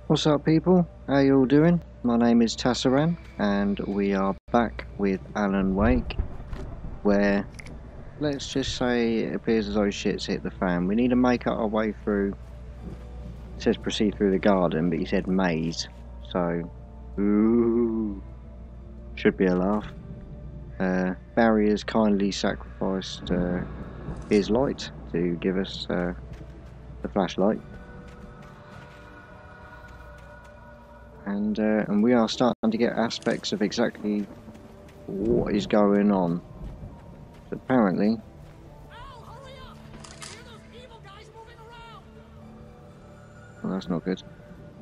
What's up, people? How you all doing? My name is Tassaran, and we are back with Alan Wake, where, let's just say, it appears as though shit's hit the fan. We need to make our way through. It says proceed through the garden, but he said maze, so, ooh, should be a laugh. Barry has kindly sacrificed his light to give us the flashlight. And we are starting to get aspects of exactly what is going on. So apparently, well, that's not good.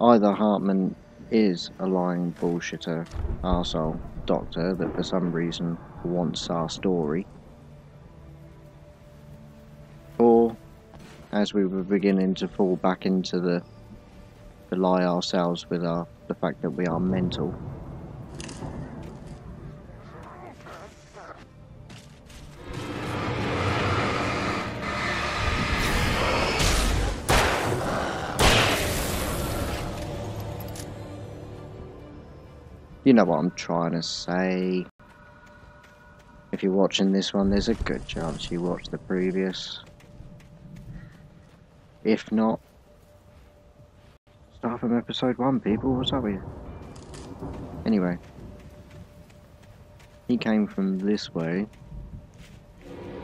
Either Hartman is a lying bullshitter arsehole doctor that for some reason wants our story, or as we were beginning to fall back into the lie ourselves with the fact that we are mental. You know what I'm trying to say. If you're watching this one, there's a good chance you watched the previous. If not, start from episode 1, people. What's up with you? Anyway, he came from this way.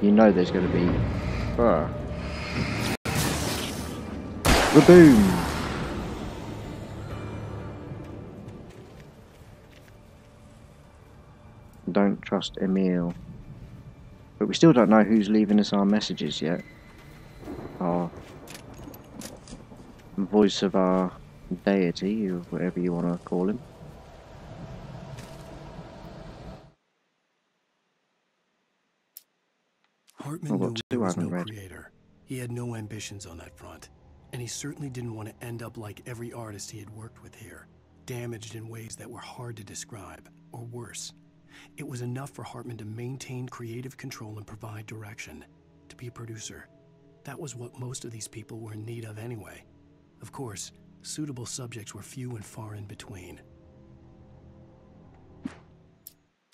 You know there's going to be... Boom! Don't trust Emil. But we still don't know who's leaving us our messages yet. Our voice of our deity, or whatever you want to call him. Hartman knew there was no creator. He had no ambitions on that front. And he certainly didn't want to end up like every artist he had worked with here, damaged in ways that were hard to describe, or worse. It was enough for Hartman to maintain creative control and provide direction, to be a producer. That was what most of these people were in need of anyway. Of course, suitable subjects were few and far in between.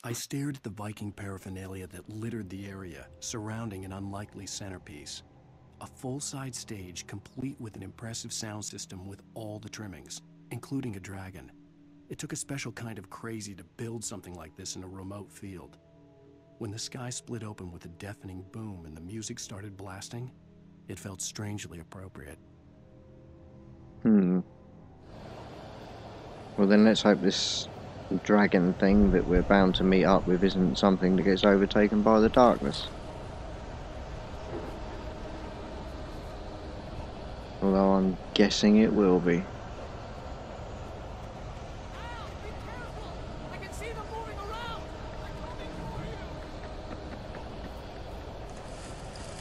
I stared at the Viking paraphernalia that littered the area, surrounding an unlikely centerpiece. A full-size stage complete with an impressive sound system with all the trimmings, including a dragon. It took a special kind of crazy to build something like this in a remote field. When the sky split open with a deafening boom and the music started blasting, it felt strangely appropriate. Well then let's hope this dragon thing that we're bound to meet up with isn't something that gets overtaken by the darkness. Although I'm guessing it will be.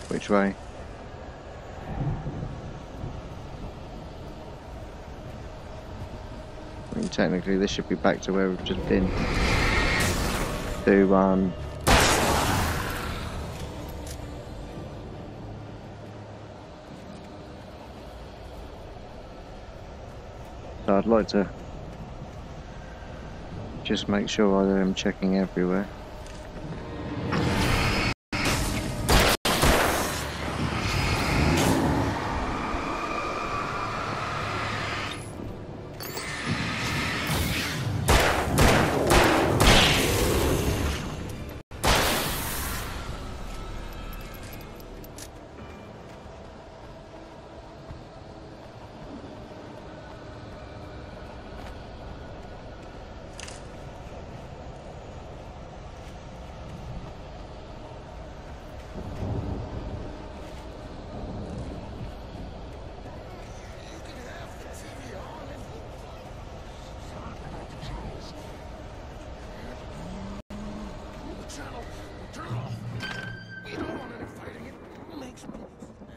Which way? I mean, technically this should be back to where we've just been. 2, 1. So I'd like to just make sure I am checking everywhere.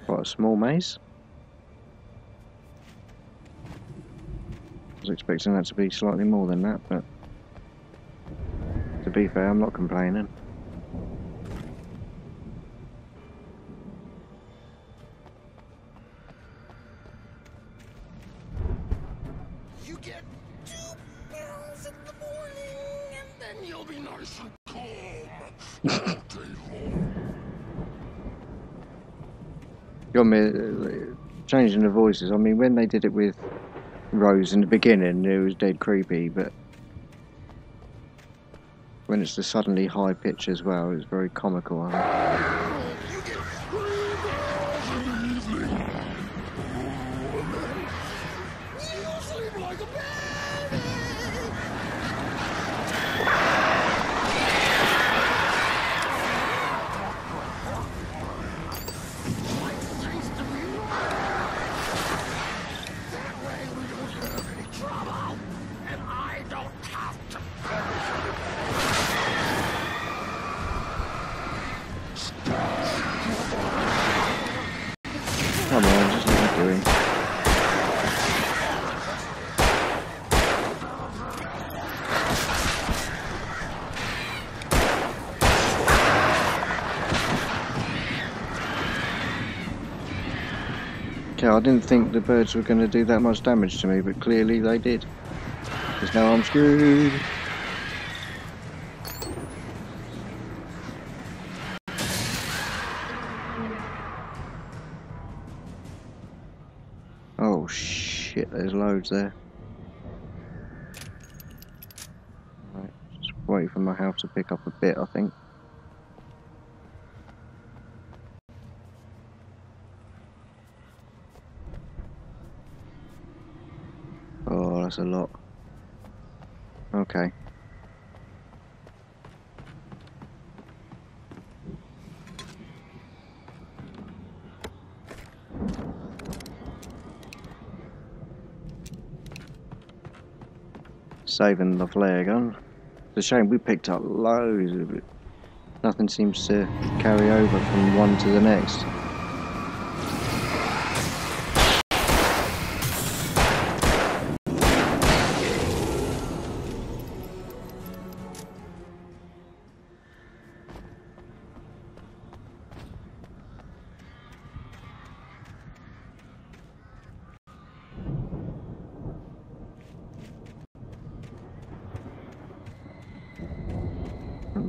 Quite a small maze. I was expecting that to be slightly more than that, but to be fair, I'm not complaining. You get 2 pills in the morning, and then you'll be nice and calm all day long. Got me changing the voices. I mean, when they did it with Rose in the beginning, it was dead creepy, but when it's the suddenly high pitch as well, it's very comical. I think. You get 3 pills in the evening. You sleep like a baby. Like things to be that way we don't have any trouble, and I don't have to Come on, just let me do it. Okay, I didn't think the birds were going to do that much damage to me, but clearly they did. Because now I'm screwed. Oh shit, there's loads there. Right, just wait for my health to pick up a bit, I think. Oh, that's a lot. Okay. Saving the flare gun. It's a shame we picked up loads of it. Nothing seems to carry over from one to the next.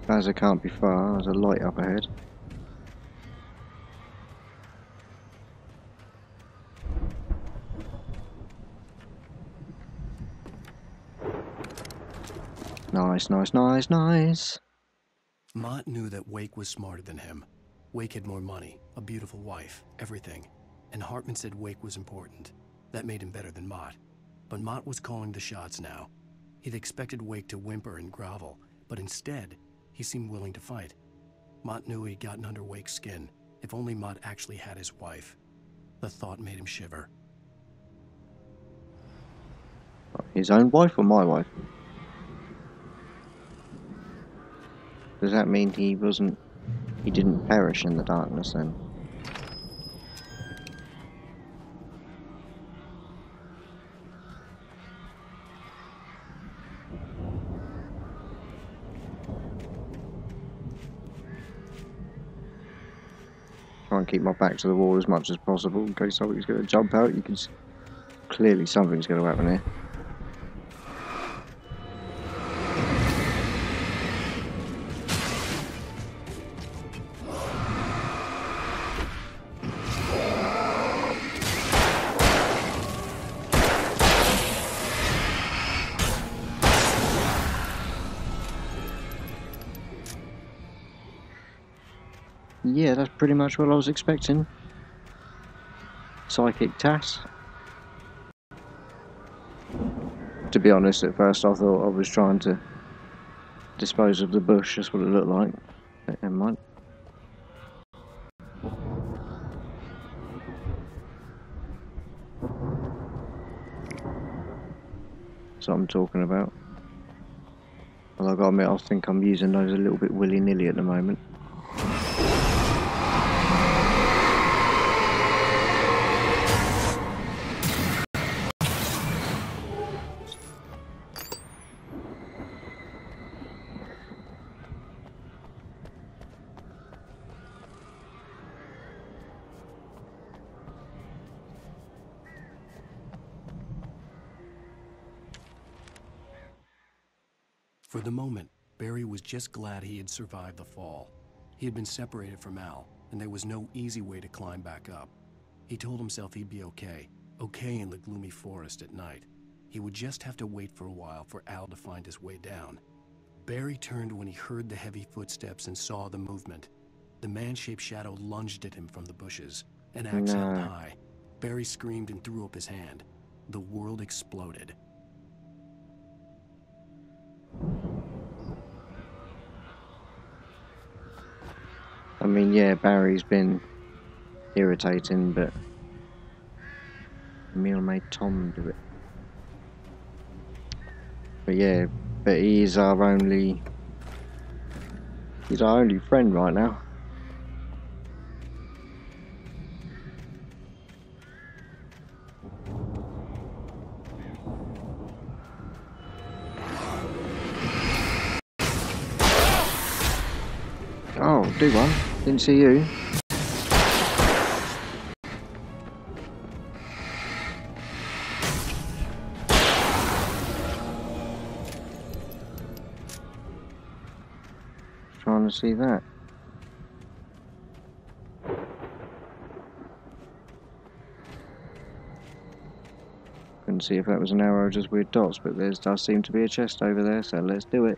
Bazza can't be far, there's a light up ahead. Nice, nice, nice, nice. Mott knew that Wake was smarter than him. Wake had more money, a beautiful wife, everything. And Hartman said Wake was important. That made him better than Mott. But Mott was calling the shots now. He'd expected Wake to whimper and grovel, but instead, he seemed willing to fight. Mott knew he'd gotten under Wake's skin. If only Mott actually had his wife. The thought made him shiver. His own wife or my wife? Does that mean he didn't perish in the darkness then? Try and keep my back to the wall as much as possible in case something's going to jump out. You can clearly something's going to happen here. Yeah, that's pretty much what I was expecting. Psychic Tass. To be honest, at first I thought I was trying to dispose of the bush, that's what it looked like. But never mind. That's what I'm talking about. Well, I've got to admit, I think I'm using those a little bit willy-nilly at the moment. For the moment, Barry was just glad he had survived the fall. He had been separated from Al, and there was no easy way to climb back up. He told himself he'd be okay in the gloomy forest at night. He would just have to wait for a while for Al to find his way down. Barry turned when he heard the heavy footsteps and saw the movement. The man-shaped shadow lunged at him from the bushes, an axe held high. Barry screamed and threw up his hand. The world exploded. I mean, yeah, Barry's been irritating, but Emil made Tom do it. But yeah, but he's our only friend right now. Oh, do one. Didn't see you. Trying to see that. Couldn't see if that was an arrow or just weird dots, but there does seem to be a chest over there, so let's do it.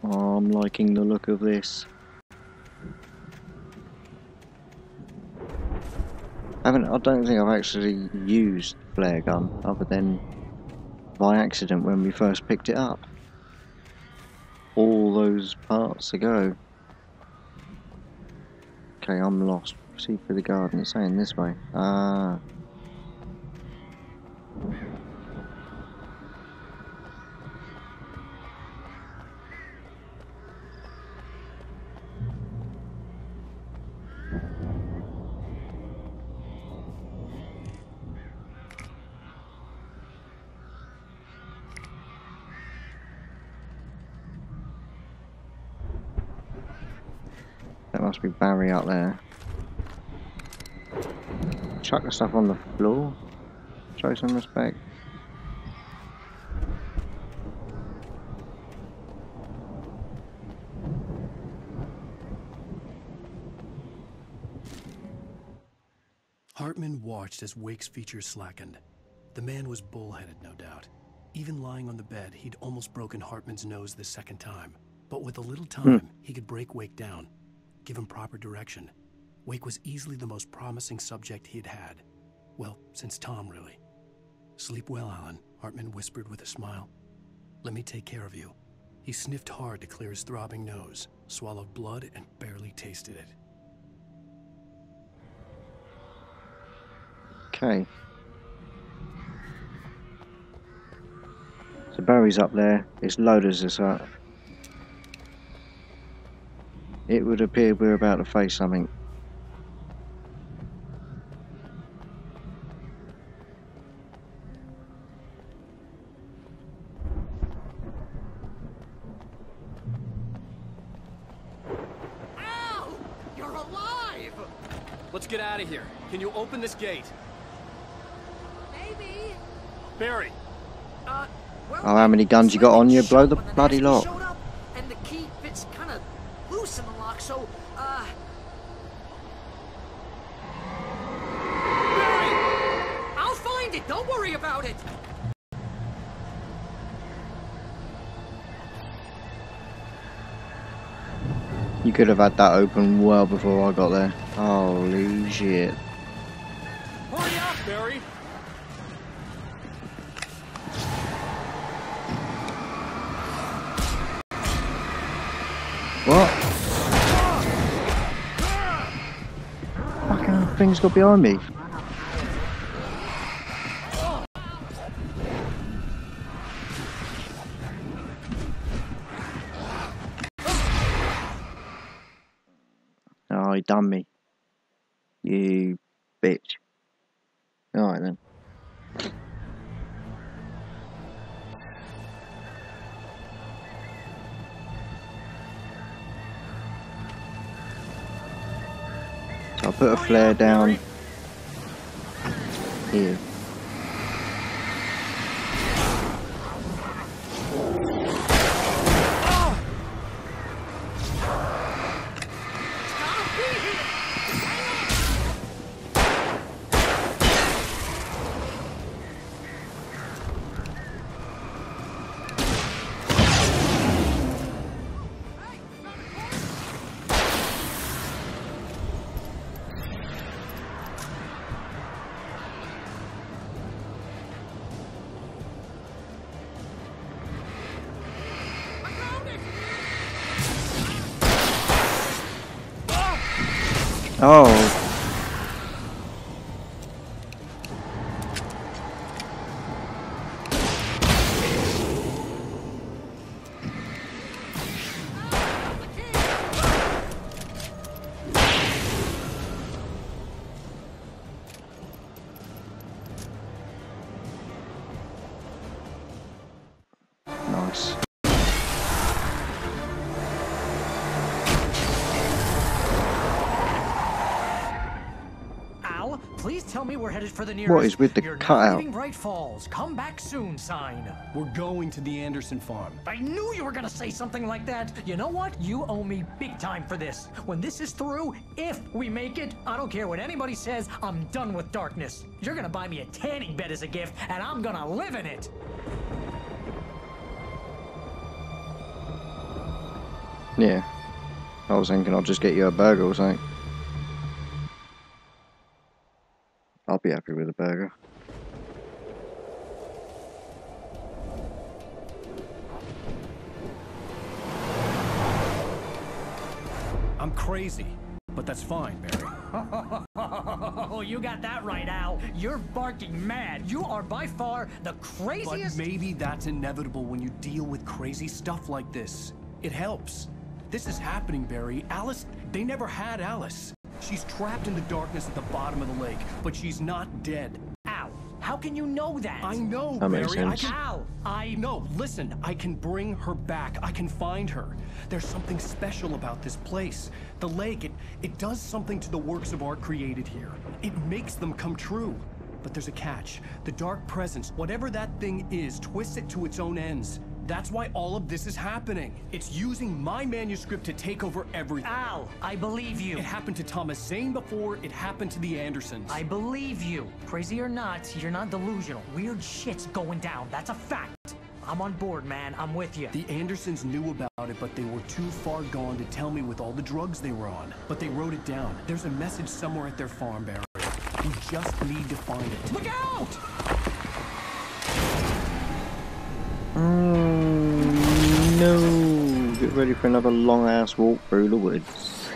Oh, I'm liking the look of this. I don't think I've actually used flare gun other than by accident when we first picked it up. All those parts ago. Okay, I'm lost. Proceed through the garden. It's saying this way. Ah. That must be Barry up there. Chuck the stuff on the floor. Show some respect. Hartman watched as Wake's features slackened. The man was bullheaded, no doubt. Even lying on the bed, he'd almost broken Hartman's nose the second time. But with a little time, he could break Wake down, give him proper direction. Wake was easily the most promising subject he'd had. Well, since Tom, really. "Sleep well, Alan," Hartman whispered with a smile. "Let me take care of you." He sniffed hard to clear his throbbing nose, swallowed blood, and barely tasted it. Okay. So Barry's up there. It's loaded us up. It would appear we're about to face something. Al! You're alive! Let's get out of here. Can you open this gate? Maybe. Barry! Well, Oh, how many guns you got on you? Blow the bloody lot. Showed up, and the key fits kind of loose in the lock, so, Barry! I'll find it! Don't worry about it! You could have had that open well before I got there. Holy shit. Hurry up, Barry! What? Fucking thing's got behind me. Oh, he done me. You bitch. Alright then. put a flare down here. Oh. Nice. Please tell me we're headed for the nearest. What is with the You're cutout? not leaving Bright Falls. Come back soon sign. We're going to the Anderson farm. I knew you were gonna say something like that. You know what? You owe me big time for this. When this is through, if we make it, I don't care what anybody says, I'm done with darkness. You're gonna buy me a tanning bed as a gift, and I'm gonna live in it. Yeah. I was thinking I'll just get you a burger or something. I'll be happy with a burger. I'm crazy, but that's fine, Barry. Oh, you got that right, Al. You're barking mad. You are by far the craziest. But maybe that's inevitable when you deal with crazy stuff like this. It helps. This is happening, Barry. Alice, they never had Alice. She's trapped in the darkness at the bottom of the lake, but she's not dead. Al, how can you know that? I know, That makes Barry. sense. Al, No, listen, I can bring her back. I can find her. There's something special about this place. The lake, it does something to the works of art created here. It makes them come true. But there's a catch. The dark presence, whatever that thing is, twists it to its own ends. That's why all of this is happening. It's using my manuscript to take over everything. Al, I believe you. It happened to Thomas Zane before it happened to the Andersons. I believe you. Crazy or not, you're not delusional. Weird shit's going down. That's a fact. I'm on board, man. I'm with you. The Andersons knew about it, but they were too far gone to tell me with all the drugs they were on. But they wrote it down. There's a message somewhere at their farm, Barry. We just need to find it. Look out! No. Get ready for another long ass walk through the woods.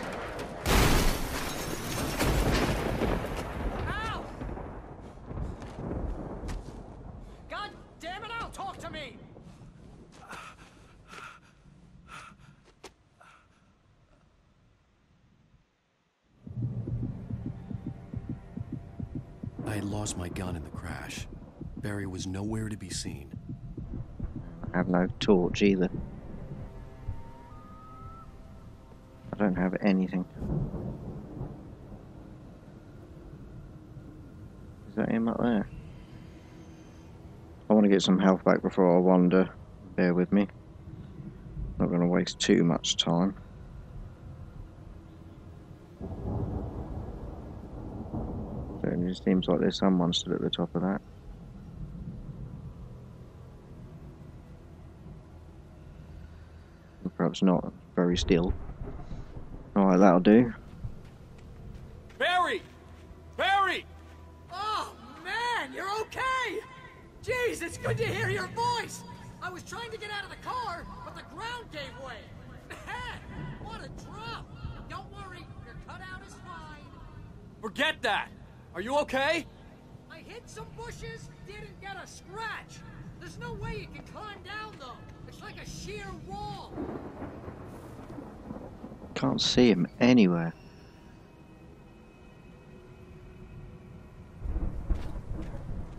Al! God damn it, Al, talk to me! I had lost my gun in the crash. Barry was nowhere to be seen. I have no torch either. I don't have anything. Is that him up there? I want to get some health back before I wander. Bear with me. Not going to waste too much time. So it just seems like there's someone still at the top of that. Perhaps not very still. Alright, that'll do. Barry! Barry! Oh, man, you're okay! Jeez, it's good to hear your voice! I was trying to get out of the car, but the ground gave way. Man, what a drop! Don't worry, your cutout is fine. Forget that! Are you okay? I hit some bushes, didn't get a scratch. There's no way you can climb down, though. It's like a sheer wall. Can't see him anywhere.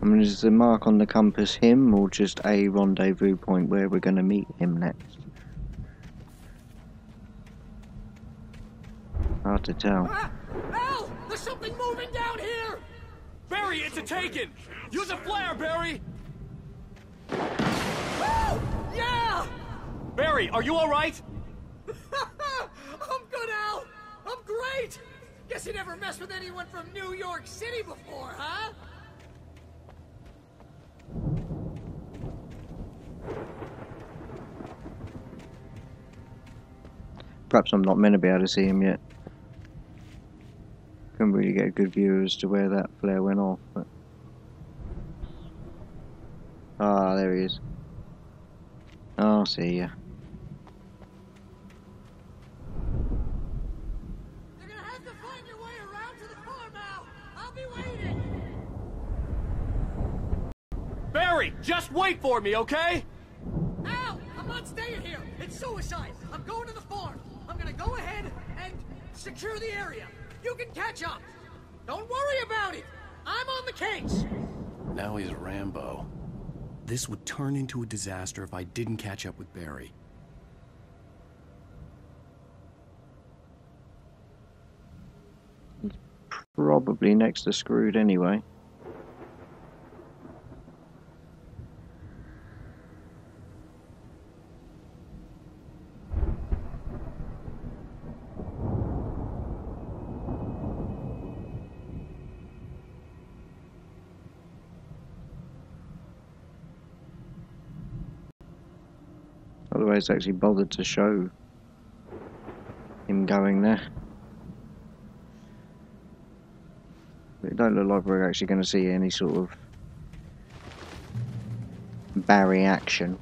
I mean, is the mark on the compass him, or just a rendezvous point where we're going to meet him next? Hard to tell. Ah! Al! The There's something moving down here! Barry, it's a taken! Use a flare, Barry! Oh, yeah! Barry, are you alright? I'm good, Al! I'm great! Guess you never messed with anyone from New York City before, huh? Perhaps I'm not meant to be able to see him yet. Couldn't really get a good view as to where that flare went off. But... ah, there he is. Oh, see ya. You're gonna have to find your way around to the farm, Al! I'll be waiting! Barry, just wait for me, okay? Al! I'm not staying here! It's suicide! I'm going to the farm! I'm gonna go ahead and secure the area. You can catch up. Don't worry about it. I'm on the case. Now he's Rambo. This would turn into a disaster if I didn't catch up with Barry. Probably next to screwed anyway. Otherwise, actually bothered to show him going there. But it don't look like we're actually going to see any sort of Barry action.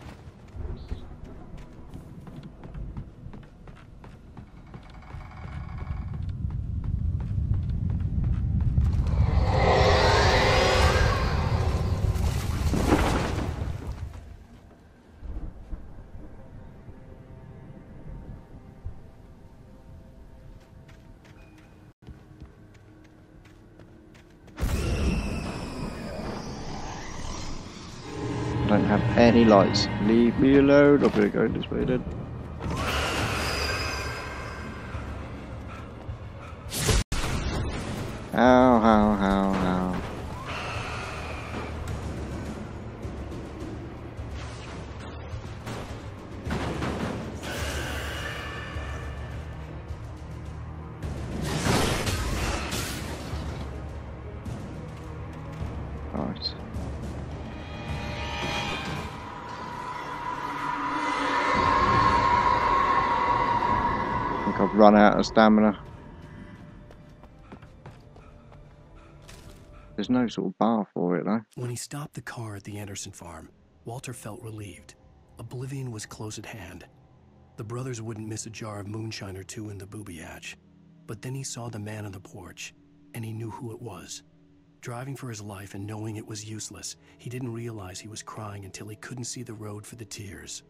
Don't have any lights. Leave me alone. I'm gonna go this way then. Ow, ow, ow, ow. Right. I've run out of stamina. There's no sort of bar for it though. When he stopped the car at the Anderson farm, Walter felt relieved. Oblivion was close at hand. The brothers wouldn't miss a jar of moonshine or two in the booby hatch. But then he saw the man on the porch, and he knew who it was. Driving for his life and knowing it was useless, he didn't realize he was crying until he couldn't see the road for the tears.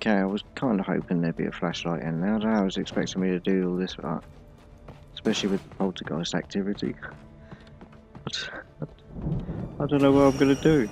Okay, I was kind of hoping there'd be a flashlight in there. I don't know, I was expecting me to do all this, but especially with the poltergeist activity. I don't know what I'm going to do.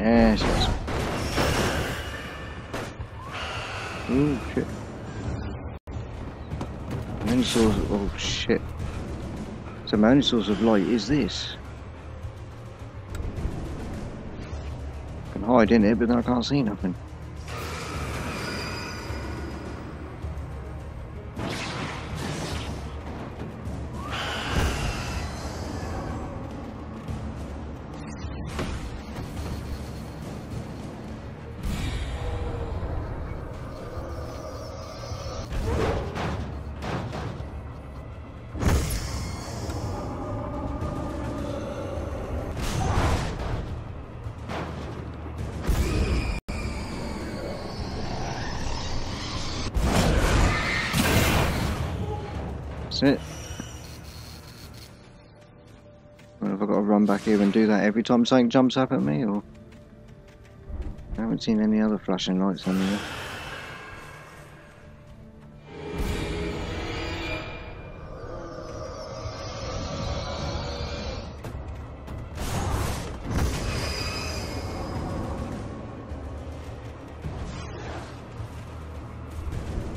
Yes, yes. Oh shit. Many source of, oh shit. So my only source of light is this. I can hide in it, but then I can't see nothing. That's it. Well, have I got to run back here and do that every time something jumps up at me, or? I haven't seen any other flashing lights on here.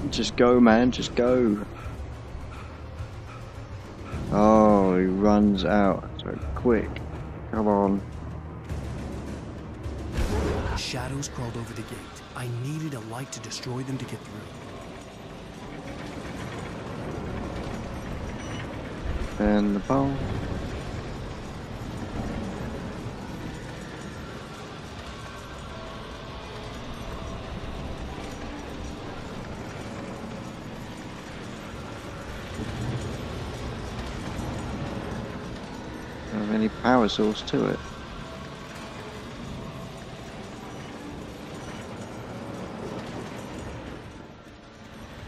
Just go, man, just go. Oh, he runs out so quick. Come on. Shadows crawled over the gate. I needed a light to destroy them to get through. And the ball. Don't have any power source to it.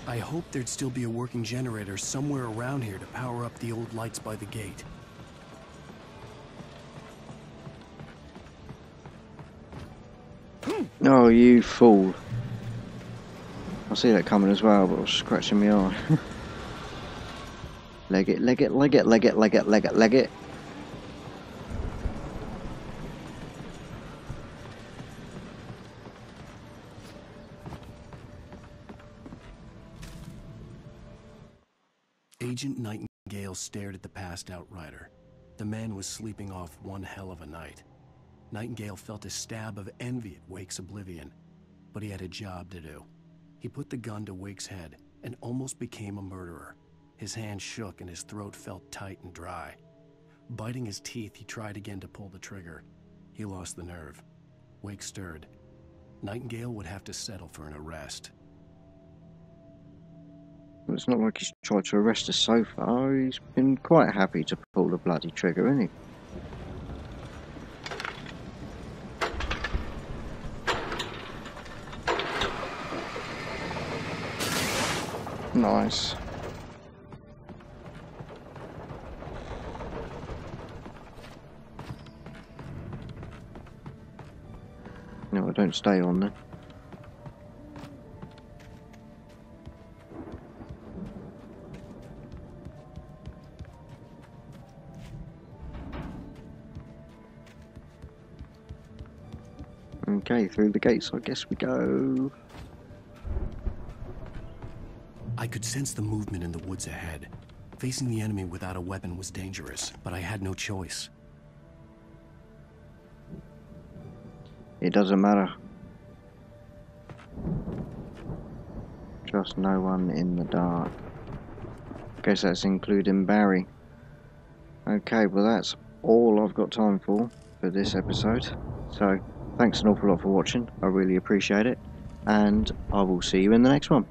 I hoped there'd still be a working generator somewhere around here to power up the old lights by the gate. Oh, you fool. I see that coming as well, but I was scratching my eye. Leg it, leg it, leg it, leg it, leg it, leg it, leg it. Agent Nightingale stared at the passed out rider. The man was sleeping off one hell of a night. Nightingale felt a stab of envy at Wake's oblivion, but he had a job to do. He put the gun to Wake's head and almost became a murderer. His hand shook and his throat felt tight and dry. Biting his teeth, he tried again to pull the trigger. He lost the nerve. Wake stirred. Nightingale would have to settle for an arrest. It's not like he's tried to arrest us so far. He's been quite happy to pull the bloody trigger, hasn't he? Nice. No, I don't stay on there. Okay, through the gates I guess we go. I could sense the movement in the woods ahead. Facing the enemy without a weapon was dangerous, but I had no choice. It doesn't matter. Trust no one in the dark. Guess that's including Barry. Okay, well that's all I've got time for this episode. So, thanks an awful lot for watching. I really appreciate it. And I will see you in the next one.